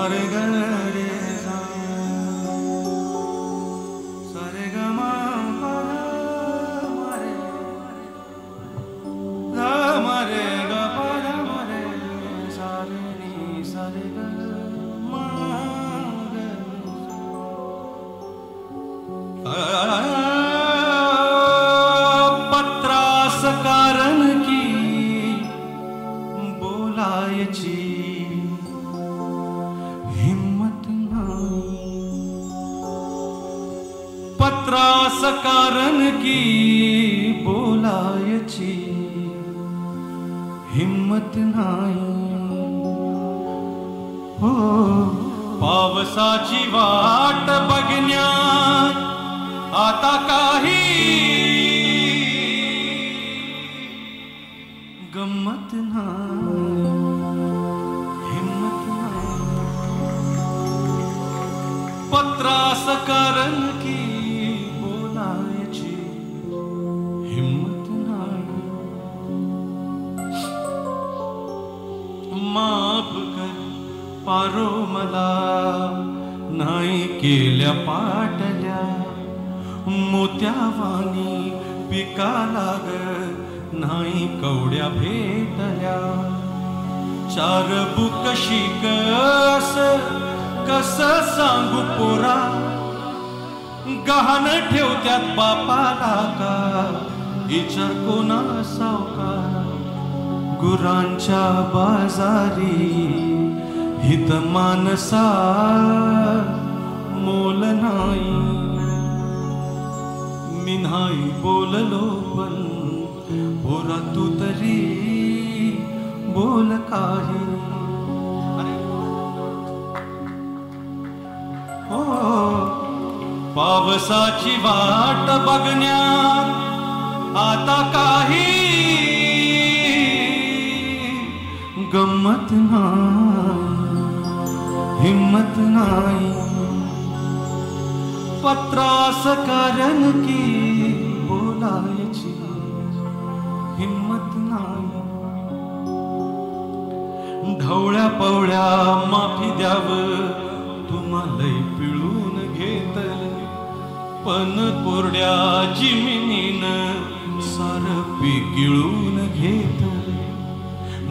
सारे ग रे सा सारे ग म प रे म रे ग प रे सा रे नि सारे ग म ग पत्रास कारण की बोलायची हिम्मत नाही पत्रास कारण की बोलायची हिम्मत नाही हो पावसाची वाट बघण्यात आता काही गम्मत नाही हिम्मत नाही पत्रास कारण की बोलायची हिम्मत नाही माफ कर पारो मला नाही केल्या पाटल्या मोत्यावानी पिका लाग नाही कवड्या भेटल्या चार बुक शिक कस सांगू पोरा गहाण ठेवत्यात बापाला का विचार कोणा सावकार गुरांच्या बाजारी हित मानसा मोल नाही मी नाही बोललो पण पोरा तू तरी बोल काही हो पावसाची वाट बघण्यात आता काही गम्मत नाही हिम्मत नाही पत्रास कारण की बोलायची हिम्मत नाही ढवळ्या पवळ्या माफी द्याव तुम्हाला पिळून घेतल पण कोरड्या जिमिनीन सार पीक गिळून घेतल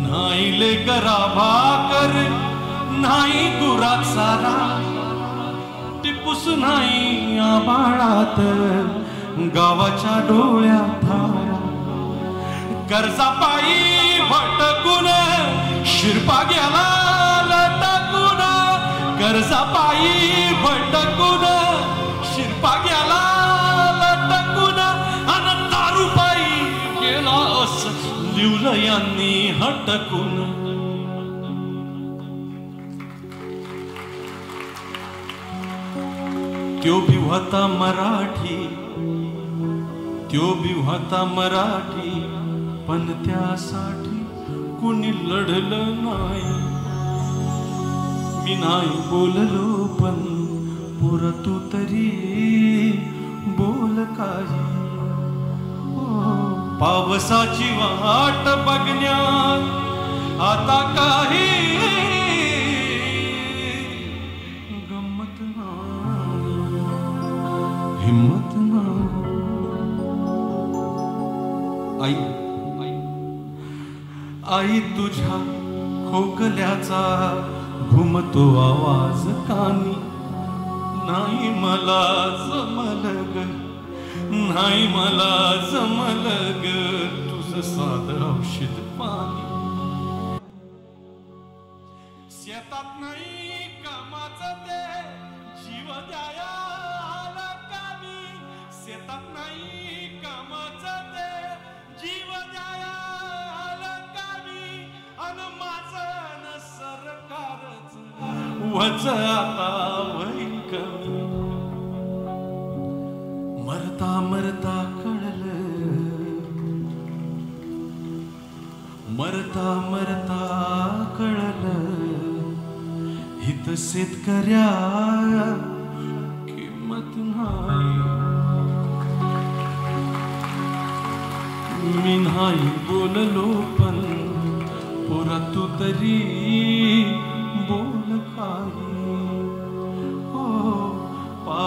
नाही लेकरा भाकर नाही गुरात सारा टिपूस नाही आबाळात गावाच्या डोळ्यात धारा कर्जापायी भटकून शिरपा गेला लटकून कर्जापायी भटकून शिरपा गेला लटकून अन दारूपायी गेला अस लिवलं यांनी हटकून त्यो भी होता मराठी त्यो भी होता मराठी पण त्यासाठी कुणी लढलं नाही मी नाही बोललो पण पोरा तू तरी बोल काही पावसाची वाट बघण्यात आता काही गम्मत नाही हिम्मत नाही आई तुझ्या खोकल्याचा घुमतो आवाज कानी नाही मला जमलं ग नाही मला जमलं ग तुझं साधं औषध पाणी शेतात नाही कामाचं ते जीव द्यायला कामी शेतात नाही कामाचं ते जीव द्यायला कामी अन माझं न सरकारच वच आता होईल कमी मरता मरता कळलं मरता मरता कळलं हित शेतकऱ्या किंमत नाही मी नाही बोललो पण पोरा तू तरी बोल काही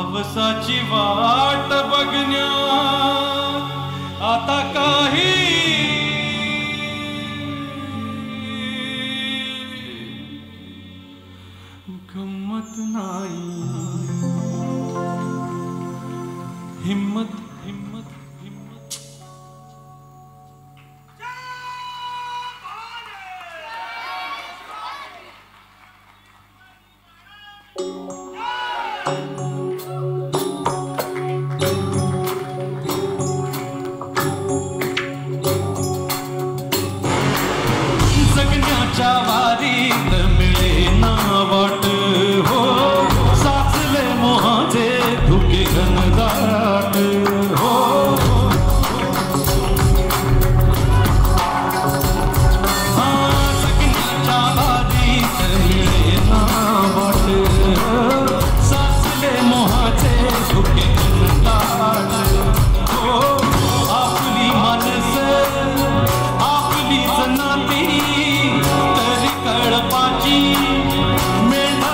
पावसाची वाट बघण्यात आता काही गंमत नाही. हिम्मत हिम्मत हिम्मत. जगण्याच्या वारीत मिळेना वाट हो, साचले मोहाचे धुके घनदाट हो. जगण्याच्या वारीत मिळेना वाट, साचले मोहाचे धुके घनदाट हो. आपली माणसं आपलीच नाती तरी कळपाची मेढा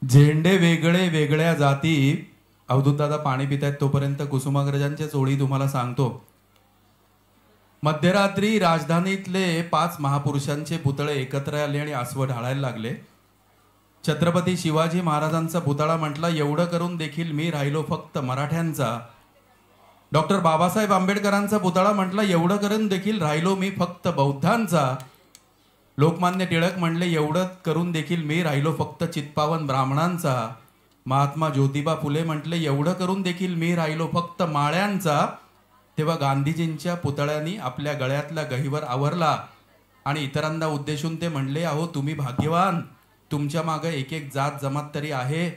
झेंडे वेगळे वेगळ्या जाती. अवधूतदादा पाणी पितायत तोपर्यंत कुसुमाग्रजांच्या ओळी तुम्हाला सांगतो. मध्यरात्री राजधानीतले 5 महापुरुषांचे पुतळे एकत्र आले आणि आसवं ढाळायला लागले. छत्रपती शिवाजी महाराजांचा पुतळा म्हटला, एवढं करून देखील मी राहिलो फक्त मराठ्यांचा. डॉक्टर बाबासाहेब आंबेडकरांचा पुतळा म्हटला, एवढं करून देखील राहिलो मी फक्त बौद्धांचा. लोकमान्य टिळक म्हणले, एवढं करून देखील मी राहिलो फक्त चित्पावन ब्राह्मणांचा. महात्मा ज्योतिबा फुले म्हटले, एवढं करून देखील मी राहिलो फक्त माळ्यांचा. तेव्हा गांधीजींच्या पुतळ्यांनी आपल्या गळ्यातला गहिवर आवरला आणि इतरांना उद्देशून ते म्हणले, अहो तुम्ही भाग्यवान, तुमच्या मागं एक एक जात जमात तरी आहे,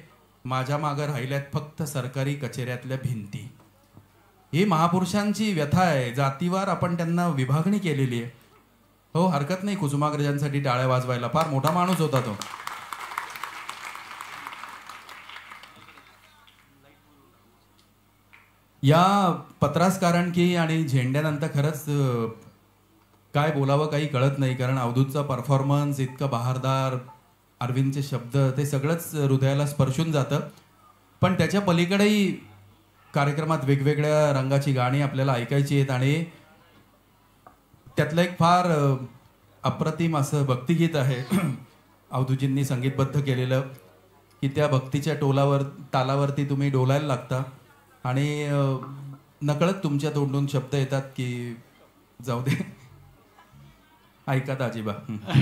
माझ्या मागं राहिल्यात फक्त सरकारी कचेऱ्यातल्या भिंती. ही महापुरुषांची व्यथा आहे. जातीवार आपण त्यांना विभागणी केलेली आहे. हो, हरकत नाही कुसुमाग्रजांसाठी टाळ्या वाजवायला. फार मोठा माणूस होता तो. या पत्रास कारण की आणि झेंड्यानंतर खरंच काय बोलावं काही कळत नाही. कारण अवधूतचा परफॉर्मन्स इतका बहारदार, अरविंदचे शब्द, ते सगळंच हृदयाला स्पर्शून जातं. पण त्याच्या पलीकडेही कार्यक्रमात वेगवेगळ्या रंगाची गाणी आपल्याला ऐकायची आहेत आणि त्यातलं एक फार अप्रतिम असं भक्तिगीत आहे अवधूतजींनी संगीतबद्ध केलेलं, की त्या भक्तीच्या तालावरती तुम्ही डोलायला लागता आणि नकळत तुमच्या तोंडून शब्द येतात की जाऊ दे, ऐका दाजीबा.